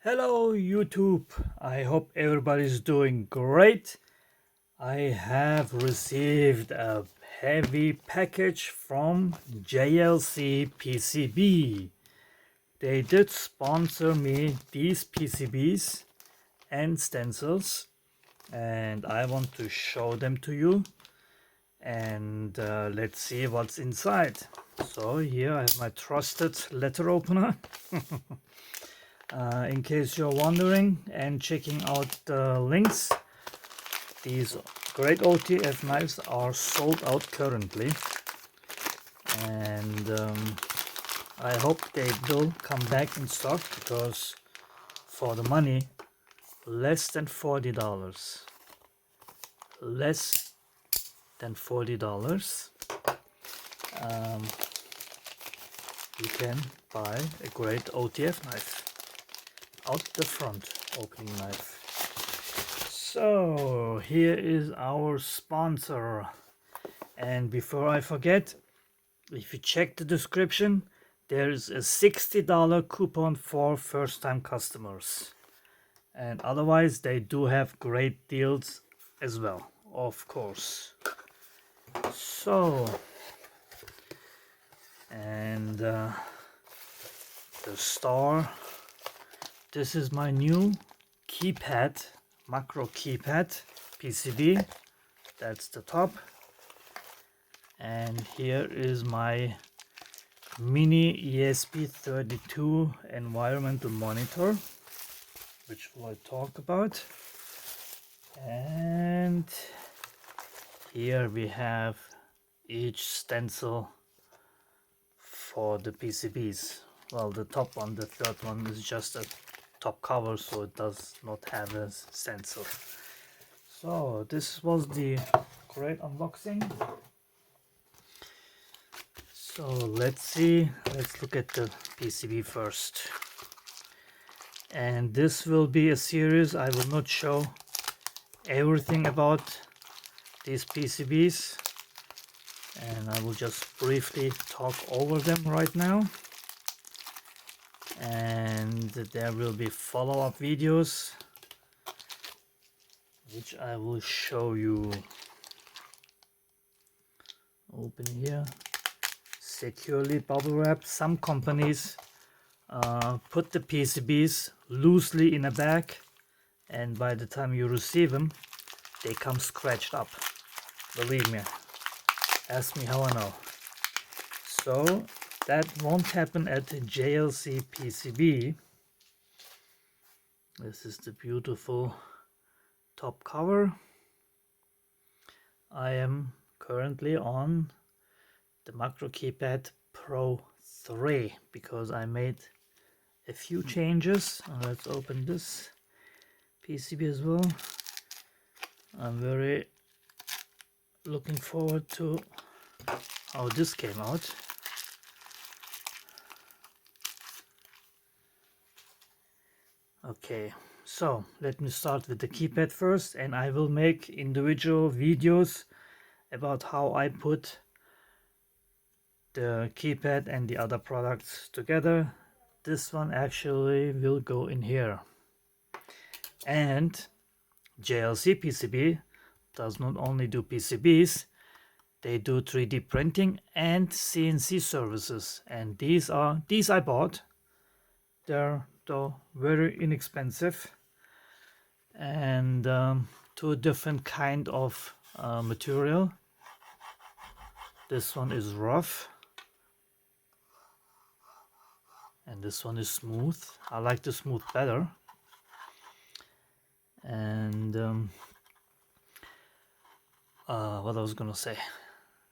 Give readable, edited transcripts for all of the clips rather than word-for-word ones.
Hello YouTube, I hope everybody's doing great. I have received a heavy package from JLCPCB. They did sponsor me these PCBs and stencils, and I want to show them to you, and let's see what's inside. So here I have my trusted letter opener. In case you're wondering and checking out the links, these great OTF knives are sold out currently, and I hope they will come back in stock because for the money, less than $40, less than $40, you can buy a great OTF knife. Out the front opening knife. So here is our sponsor, and before I forget, if you check the description, there's a $60 coupon for first-time customers, and otherwise they do have great deals as well, of course. So, and the star. This is my new keypad, macro keypad PCB. That's the top. And here is my mini ESP32 environmental monitor, which will I talk about. And here we have each stencil for the PCBs. Well, the top one, the third one, is just a top cover, so it does not have a stencil. So this was the great unboxing. So let's look at the PCB first. And this will be a series. I will not show everything about these PCBs, and I will just briefly talk over them right now. And there will be follow-up videos which I will show you. Open here, securely bubble wrapped. Some companies put the PCBs loosely in a bag, and by the time you receive them, they come scratched up. Believe me, ask me how I know. So that won't happen at JLCPCB. This is the beautiful top cover. I am currently on the Macro Keypad Pro 3 because I made a few changes. Let's open this PCB as well. I'm very looking forward to how this came out. Okay, so let me start with the keypad first, and I will make individual videos about how I put the keypad and the other products together. This one actually will go in here. And JLCPCB does not only do PCBs, they do 3D printing and CNC services, and these I bought. They're though very inexpensive, and two different kind of material. This one is rough and this one is smooth. I like the smooth better. And what I was gonna say,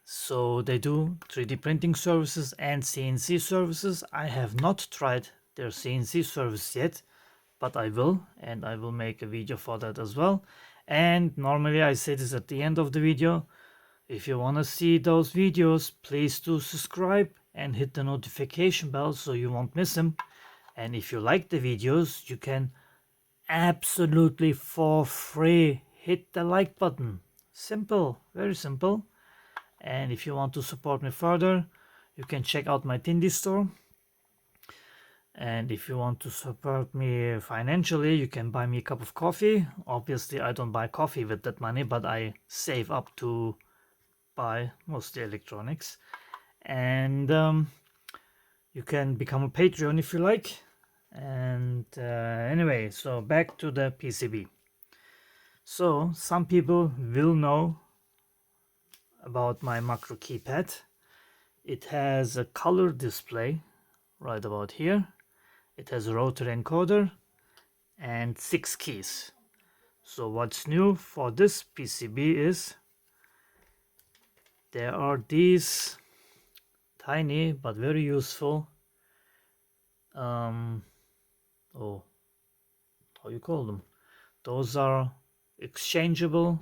so they do 3D printing services and CNC services. I have not tried their CNC service yet, but I will, and I will make a video for that as well. And normally I say this at the end of the video. If you want to see those videos, please do subscribe and hit the notification bell so you won't miss them. And if you like the videos, you can absolutely for free hit the like button. Simple, very simple. And if you want to support me further, you can check out my Tindy store. And if you want to support me financially, you can buy me a cup of coffee. Obviously, I don't buy coffee with that money, but I save up to buy mostly electronics. And you can become a Patreon if you like. And anyway, so back to the PCB. So some people will know about my macro keypad. It has a color display right about here. It has a rotary encoder and 6 keys. So what's new for this PCB is there are these tiny but very useful oh, how you call them? Those are exchangeable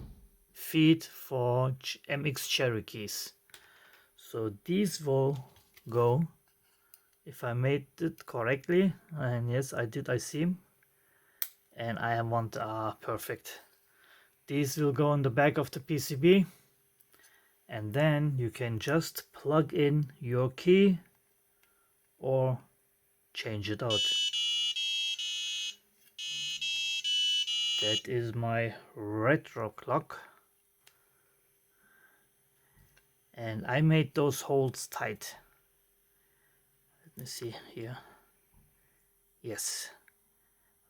feet for MX cherry keys. So these will go, if I made it correctly, and yes I did, I see them, and I want perfect. These will go on the back of the PCB, and then you can just plug in your key or change it out. That is my retro clock, and I made those holes tight. Let me see here. Yes,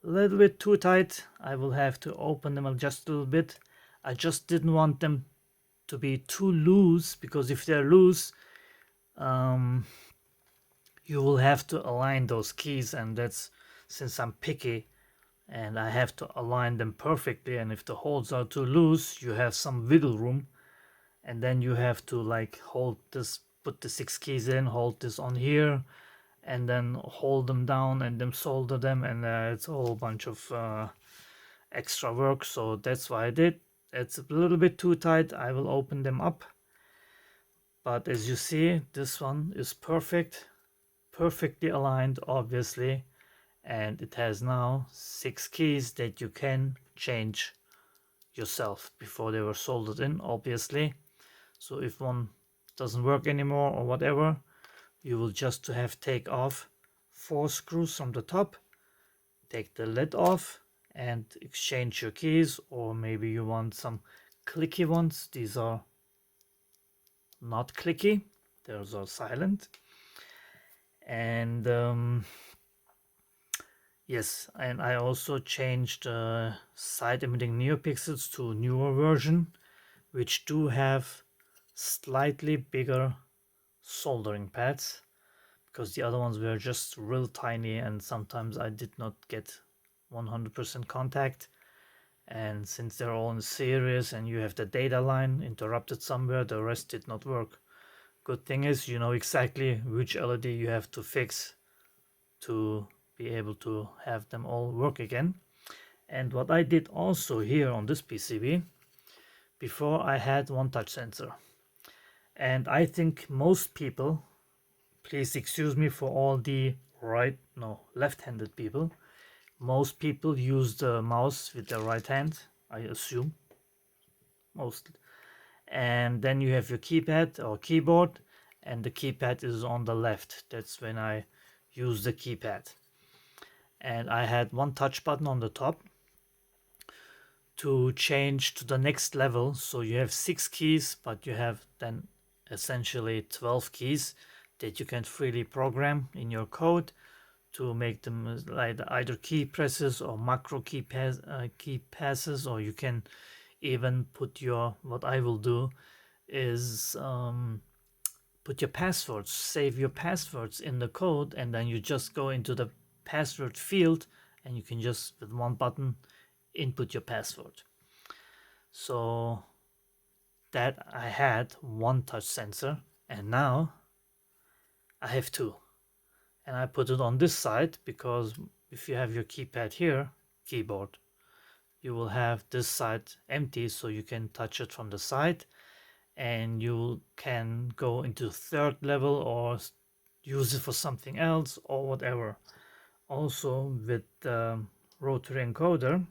a little bit too tight. I will have to open them just a little bit. I just didn't want them to be too loose, because if they're loose, you will have to align those keys, and that's, since I'm picky and I have to align them perfectly, and if the holes are too loose you have some wiggle room, and then you have to like hold this, put the 6 keys in, hold this on here, and then hold them down and then solder them, and it's a whole bunch of extra work. So that's why I did. It's a little bit too tight. I will open them up, but as you see, this one is perfectly aligned, obviously, and it has now 6 keys that you can change yourself. Before they were soldered in, obviously. So if one doesn't work anymore or whatever, you will just have take off 4 screws from the top, take the lid off, and exchange your keys. Or maybe you want some clicky ones. These are not clicky, those are silent. And yes, and I also changed side emitting neopixels to newer version, which do have slightly bigger soldering pads, because the other ones were just real tiny and sometimes I did not get 100% contact. And since they're all in series and you have the data line interrupted somewhere, the rest did not work. Good thing is you know exactly which LED you have to fix to be able to have them all work again. And what I did also here on this PCB, before I had one touch sensor, and I think most people, please excuse me for all the left-handed people, most people use the mouse with their right hand, I assume, mostly. And then you have your keypad or keyboard, and the keypad is on the left. That's when I use the keypad. And I had one touch button on the top to change to the next level. So you have 6 keys, but you have then essentially 12 keys that you can freely program in your code to make them like either key presses or macro key passes, or you can even put your, what I will do is put your passwords, save your passwords in the code, and then you just go into the password field and you can just with one button input your password. So that I had one touch sensor, and now I have 2. And I put it on this side because if you have your keypad here, keyboard, you will have this side empty, so you can touch it from the side and you can go into 3rd level or use it for something else or whatever. Also with the rotary encoder,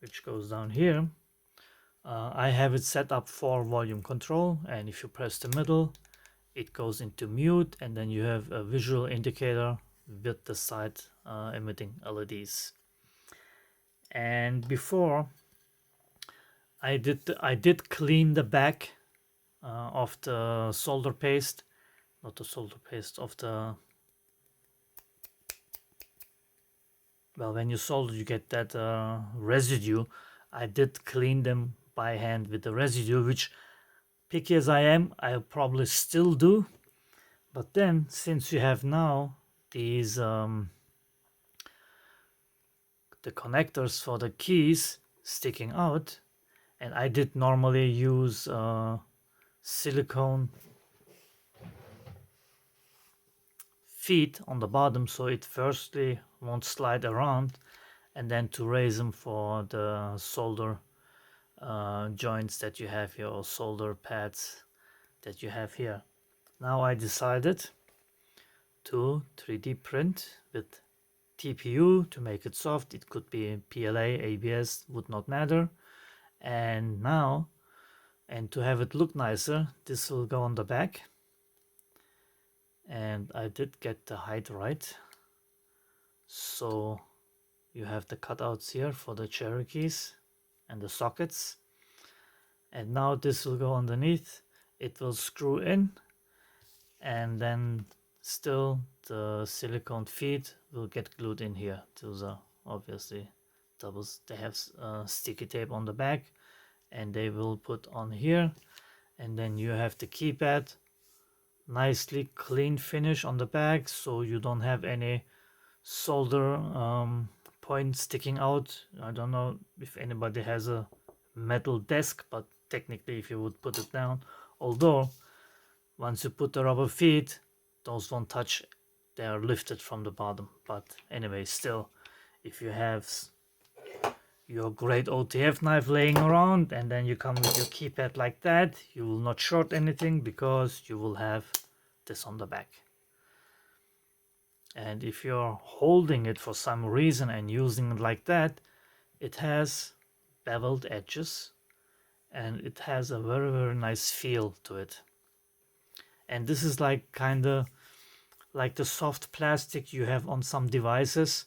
which goes down here, I have it set up for volume control, and if you press the middle it goes into mute, and then you have a visual indicator with the side emitting LEDs. And before I did clean the back of the solder paste, not the solder paste, of the, well, when you solder you get that residue. I did clean them by hand with the residue, which, picky as I am, I probably still do. But then, since you have now these the connectors for the keys sticking out, and I did normally use silicone feet on the bottom, so it firstly won't slide around, and then to raise them for the solder joints that you have here, or solder pads that you have here. Now I decided to 3D print with TPU to make it soft. It could be PLA, ABS, would not matter. And now, and to have it look nicer, this will go on the back. And I did get the height right. So you have the cutouts here for the Cherokees and the sockets. And now this will go underneath. It will screw in, and then still the silicone feet will get glued in here to the, obviously doubles. They have sticky tape on the back, and they will put on here. And then you have the keypad, nicely clean finish on the back, so you don't have any solder point sticking out. I don't know if anybody has a metal desk, but technically if you would put it down, although once you put the rubber feet, those won't touch, they are lifted from the bottom. But anyway, still, if you have your great OTF knife laying around and then you come with your keypad like that, you will not short anything because you will have this on the back. And if you're holding it for some reason and using it like that, it has beveled edges and it has a very, very nice feel to it. And this is like kind of like the soft plastic you have on some devices.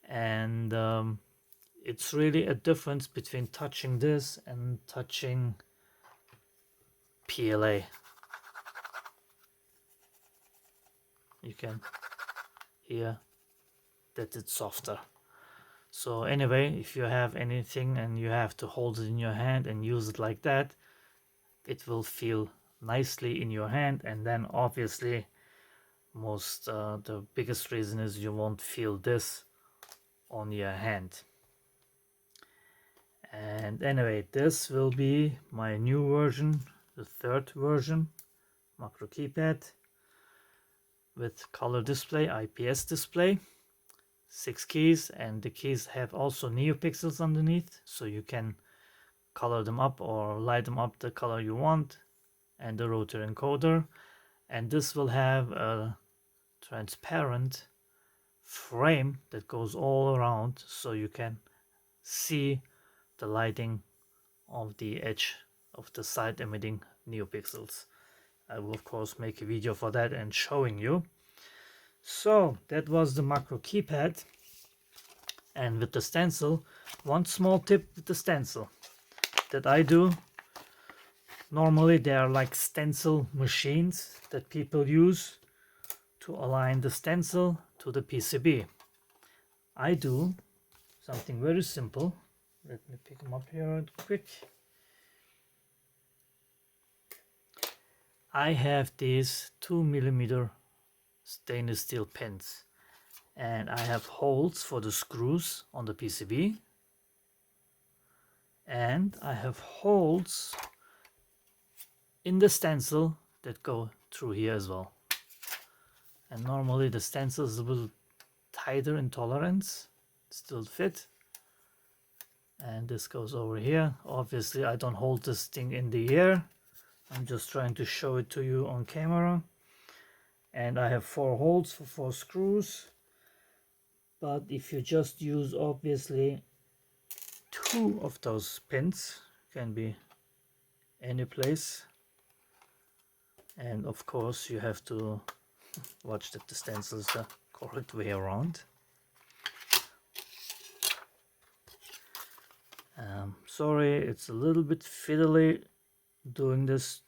And it's really a difference between touching this and touching PLA. You can hear that it's softer. So anyway, if you have anything and you have to hold it in your hand and use it like that, it will feel nicely in your hand. And then obviously the biggest reason is you won't feel this on your hand. And anyway, this will be my new version, the third version, macro keypad with color display, IPS display, 6 keys, and the keys have also neopixels underneath, so you can color them up or light them up the color you want, and the rotary encoder. And this will have a transparent frame that goes all around, so you can see the lighting of the edge of the side emitting neopixels. I will of course make a video for that and showing you. So that was the macro keypad. And with the stencil, one small tip with the stencil that I do, normally they are like stencil machines that people use to align the stencil to the PCB. I do something very simple. Let me pick them up here quick. I have these 2mm stainless steel pins, and I have holes for the screws on the PCB, and I have holes in the stencil that go through here as well. And normally the stencil is a little tighter in tolerance, still fit. And this goes over here. Obviously I don't hold this thing in the air, I'm just trying to show it to you on camera. And I have 4 holes for 4 screws, but if you just use obviously 2 of those pins, can be any place, and of course you have to watch that the stencil is the correct way around. Sorry, it's a little bit fiddly doing this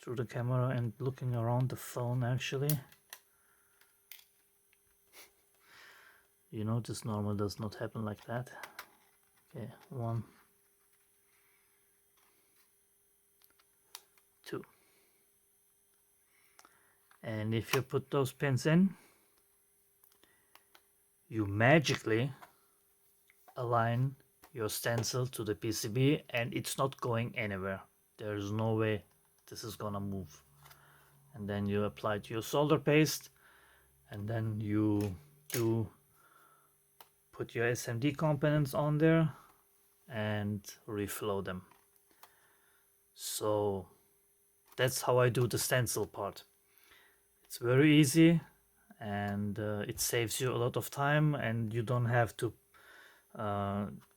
through the camera and looking around the phone actually. You notice normal does not happen like that. Okay, 1, 2. And if you put those pins in, you magically align your stencil to the PCB and it's not going anywhere. There's no way this is gonna move. And then you apply your solder paste, and then you do put your SMD components on there and reflow them. So that's how I do the stencil part. It's very easy, and it saves you a lot of time, and you don't have to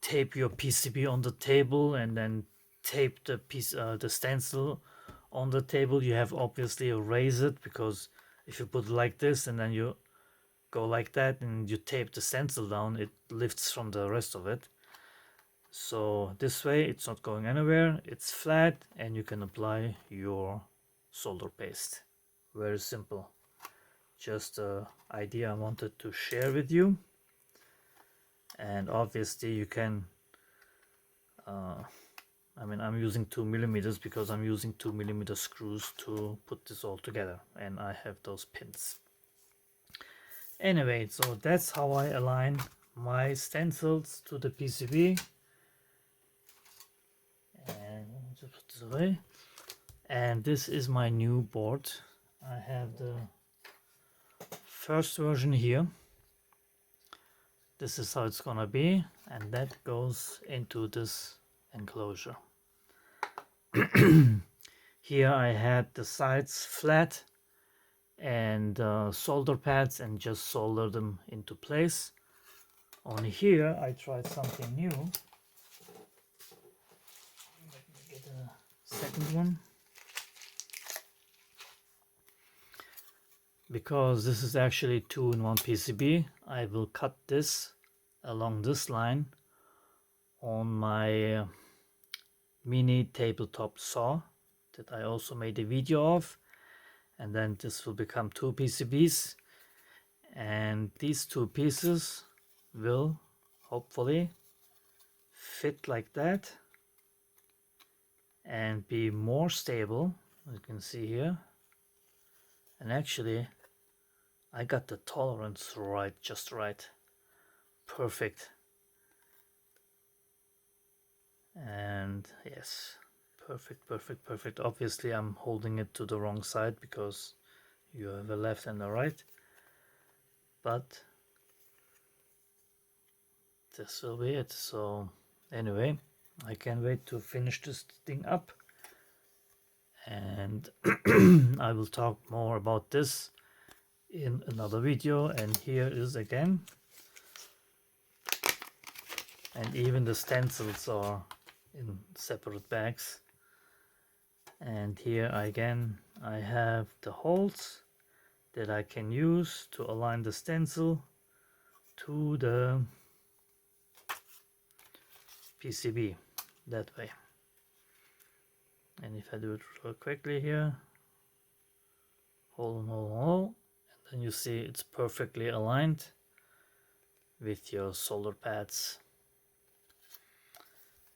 tape your PCB on the table and then tape the stencil on the table. You have obviously erase it, because if you put it like this and then you go like that and you tape the stencil down, it lifts from the rest of it. So this way it's not going anywhere, it's flat, and you can apply your solder paste. Very simple. Just an idea I wanted to share with you. And obviously you can I mean, I'm using 2mm because I'm using 2mm screws to put this all together, and I have those pins. Anyway, so that's how I align my stencils to the PCB. And just put this away. And this is my new board. I have the first version here. This is how it's gonna be, and that goes into this enclosure. Here I had the sides flat and solder pads, and just solder them into place. On here I tried something new. Let me get a second one. Because this is actually 2-in-1 PCB, I will cut this along this line on my mini tabletop saw that I also made a video of, and then this will become 2 PCBs, and these 2 pieces will hopefully fit like that and be more stable, as you can see here. And actually I got the tolerance right, just right, perfect. And yes, perfect. Obviously I'm holding it to the wrong side because you have a left and a right, but this will be it. So anyway, I can't wait to finish this thing up, and I will talk more about this in another video. And here is again, and even the stencils are in separate bags. And here again I have the holes that I can use to align the stencil to the PCB that way. And if I do it real quickly here, hole, and then you see it's perfectly aligned with your solder pads.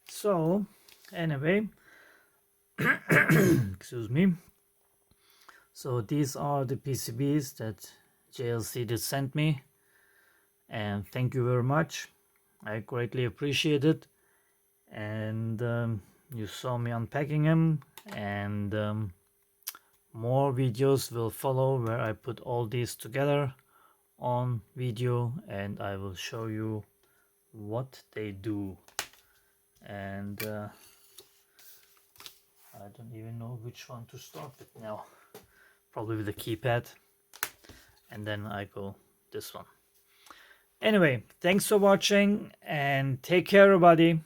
So anyway, excuse me, so these are the PCBs that JLC did send me, and thank you very much. I greatly appreciate it. And you saw me unpacking them, and more videos will follow where I put all these together on video, and I will show you what they do. And I don't even know which one to start with now. Probably with the keypad, and then I go this one. Anyway, thanks for watching, and take care everybody.